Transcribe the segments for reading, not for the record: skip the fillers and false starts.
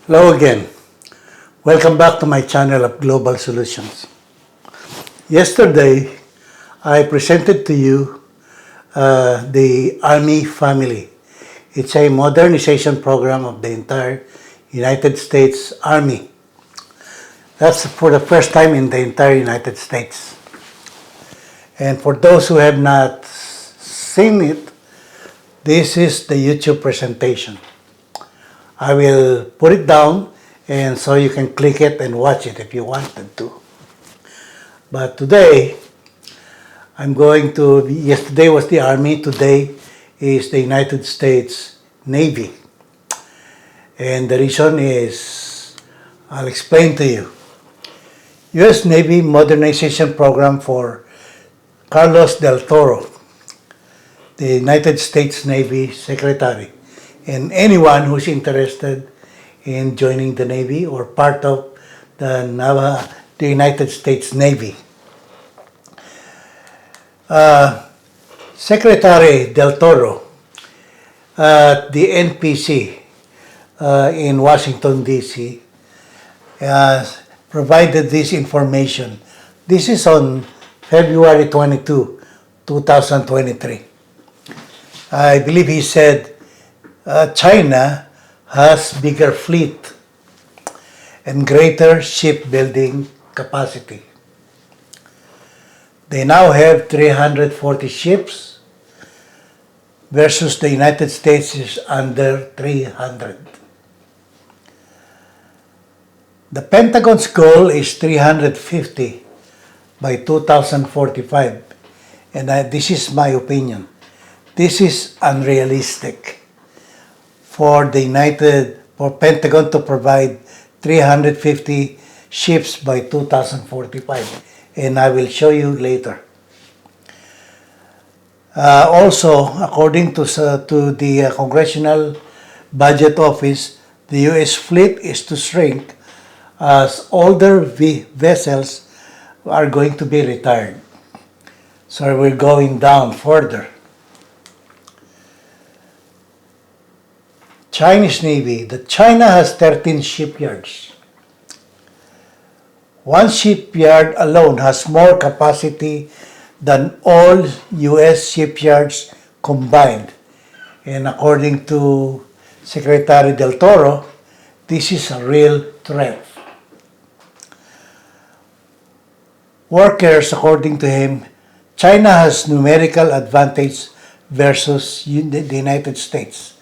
Hello again. Welcome back to my channel of Global Solutions. Yesterday, I presented to you the Army family. It's a modernization program of the entire United States Army. That's for the first time in the entire United States. And for those who have not seen it, this is the YouTube presentation. I will put it down and so you can click it and watch it if you wanted to. But today, yesterday was the Army, today is the United States Navy. And the reason is, I'll explain to you. U.S. Navy Modernization Program for Carlos del Toro, the United States Navy Secretary, and anyone who's interested in joining the Navy or part of the United States Navy. Secretary Del Toro at the NPC in Washington, D.C. Provided this information. This is on February 22, 2023. I believe he said China has bigger fleet and greater shipbuilding capacity. They now have 340 ships versus the United States is under 300. The Pentagon's goal is 350 by 2045, and this is my opinion. This is unrealistic for Pentagon to provide 350 ships by 2045, and I will show you later. Also, according to the Congressional Budget Office, the U.S. fleet is to shrink as older vessels are going to be retired. So we're going down further. Chinese Navy. China has 13 shipyards. One shipyard alone has more capacity than all U.S. shipyards combined. And according to Secretary Del Toro, this is a real threat. Workers, according to him, China has numerical advantage versus the United States.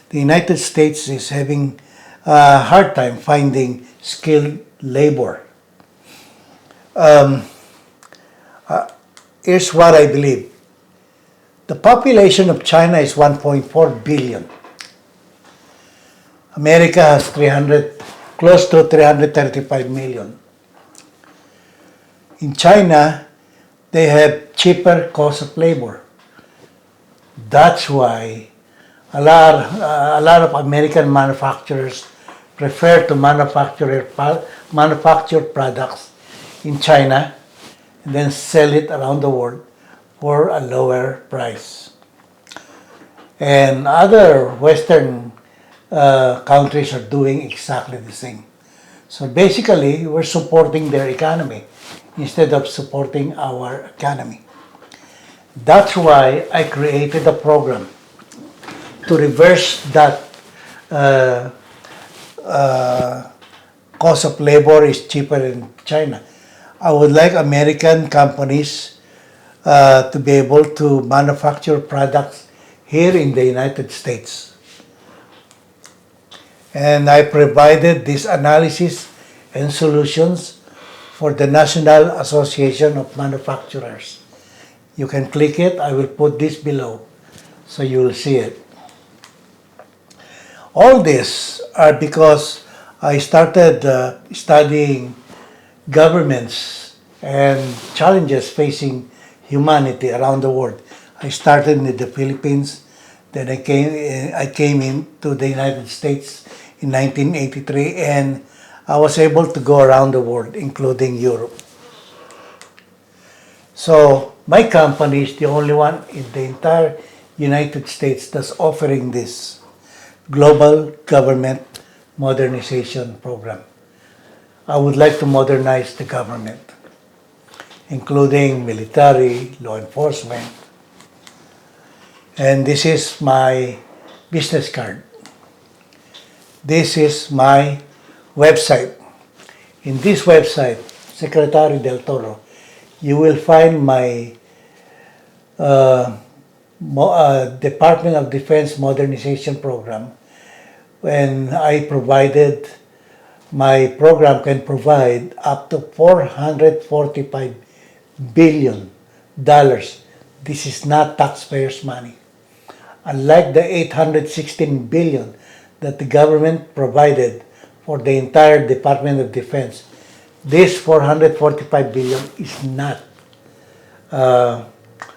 The United States is having a hard time finding skilled labor. Here's what I believe. The population of China is 1.4 billion. America has close to 335 million. In China, they have cheaper cost of labor. That's why a lot of American manufacturers prefer to manufacture products in China and then sell it around the world for a lower price. And other Western countries are doing exactly the same. So basically, we're supporting their economy instead of supporting our economy. That's why I created a program to reverse that cost of labor is cheaper in China. I would like American companies to be able to manufacture products here in the United States. And I provided this analysis and solutions for the National Association of Manufacturers. You can click it. I will put this below so you will see it. All this are because I started studying governments and challenges facing humanity around the world. I started in the Philippines, then I came into the United States in 1983, and I was able to go around the world, including Europe. So my company is the only one in the entire United States that's offering this global government Modernization Program. I would like to modernize the government, including military, law enforcement, and this is my business card. This is my website. In this website, Secretary Del Toro, you will find my Department of Defense Modernization Program. When I provided, my program can provide up to $445 billion. This is not taxpayers' money. Unlike the $816 billion that the government provided for the entire Department of Defense, this $445 billion is not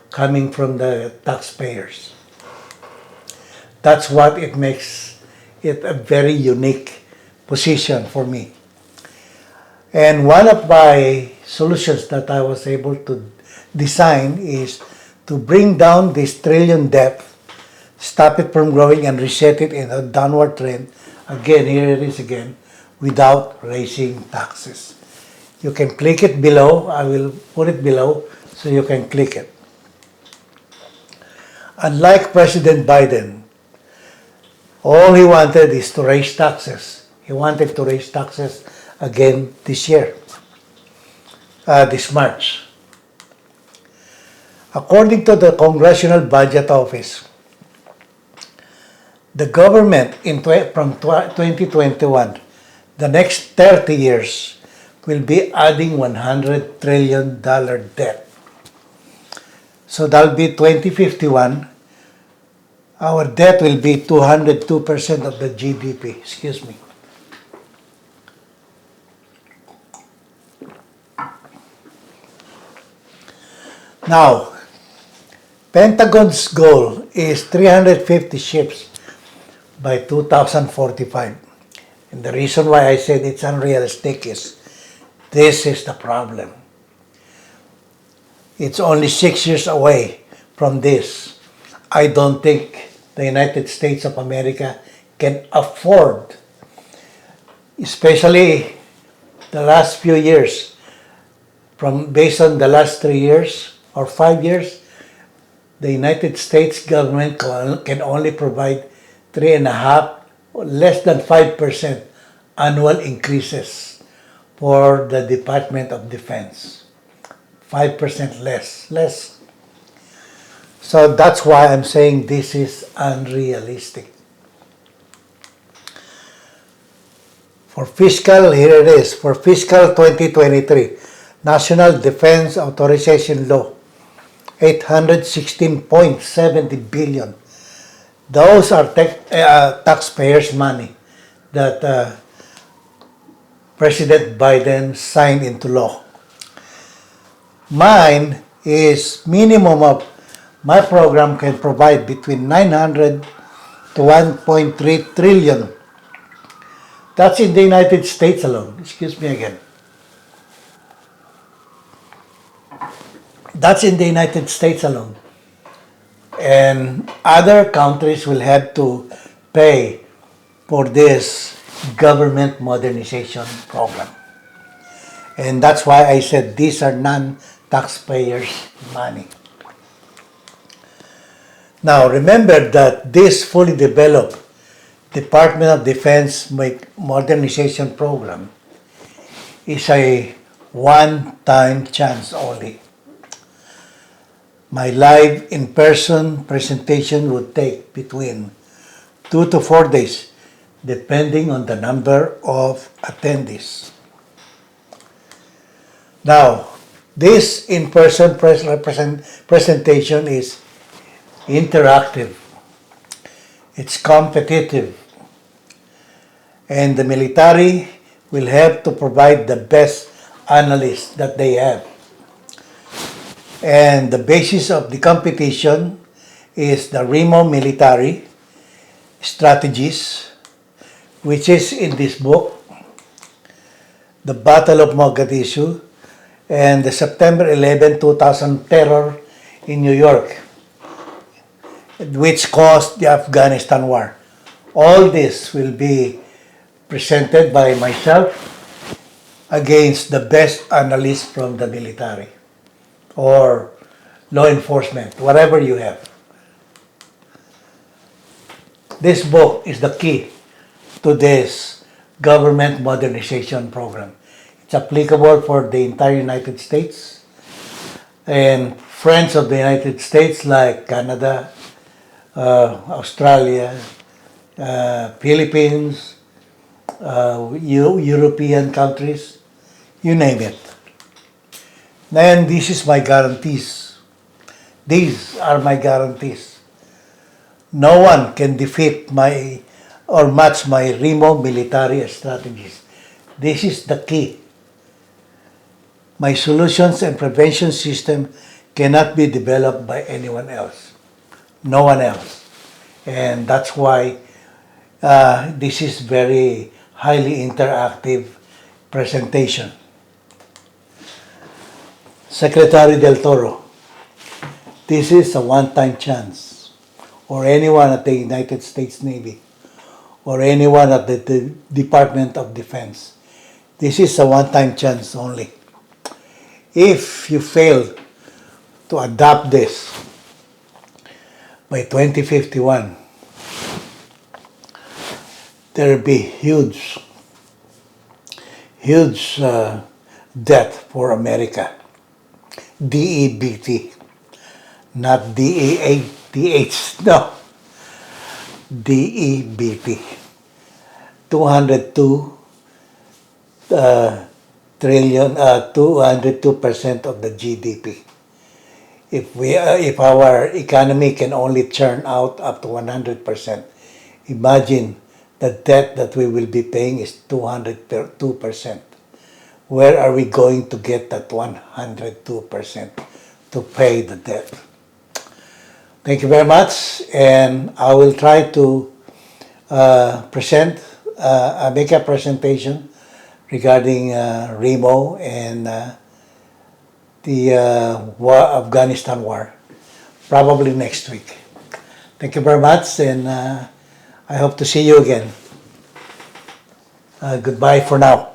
coming from the taxpayers. That's what it makes it a very unique position for me. And one of my solutions that I was able to design is to bring down this trillion debt, stop it from growing and reset it in a downward trend. Again, here it is again, without raising taxes. You can click it below. I will put it below so you can click it. Unlike President Biden, all he wanted is to raise taxes. He wanted to raise taxes again this year, this March. According to the Congressional Budget Office, the government from 2021, the next 30 years, will be adding $100 trillion debt. So that'll be 2051. Our debt will be 202% of the GDP. Excuse me. Now, Pentagon's goal is 350 ships by 2045. And the reason why I said it's unrealistic is this is the problem. It's only 6 years away from this. I don't think the United States of America can afford, especially the last few years, based on the last 3 years or 5 years, the United States government can only provide 3.5%, less than 5% annual increases for the Department of Defense. 5% less. So that's why I'm saying this is unrealistic. For fiscal, here it is, for fiscal 2023, National Defense Authorization Law, $816.70 billion. Those are taxpayers' money that President Biden signed into law. Mine is minimum of, my program can provide between 900 to 1.3 trillion. That's in the United States alone. Excuse me again. That's in the United States alone. And other countries will have to pay for this government modernization program. And that's why I said these are non-taxpayers' money. Now, remember that this fully developed Department of Defense modernization program is a one-time chance only. My live in-person presentation would take between 2 to 4 days, depending on the number of attendees. Now, this in-person presentation is interactive, it's competitive, and the military will have to provide the best analysts that they have. And the basis of the competition is the REMO military strategies, which is in this book, The Battle of Mogadishu, and the September 11, 2000 terror in New York, which caused the Afghanistan war. All this will be presented by myself against the best analysts from the military or law enforcement, whatever you have. This book is the key to this government modernization program. It's applicable for the entire United States and friends of the United States like Canada, Australia, Philippines, European countries, you name it. And this is my guarantees. These are my guarantees. No one can defeat my or match my RIMO military strategies. This is the key. My solutions and prevention system cannot be developed by anyone else. No one else. And that's why this is very highly interactive presentation. Secretary Del Toro, this is a one-time chance, or anyone at the United States Navy, or anyone at the Department of Defense. This is a one-time chance only. If you fail to adopt this by 2051, there will be huge debt for America. DEBT, not DEATH, no. DEBT, 202 trillion, 202% of the GDP. If our economy can only churn out up to 100%, imagine the debt that we will be paying is 202%. Where are we going to get that 102% to pay the debt? Thank you very much, and I will try to make a presentation regarding RIMO and the Afghanistan war, probably next week. Thank you very much, and I hope to see you again. Goodbye for now.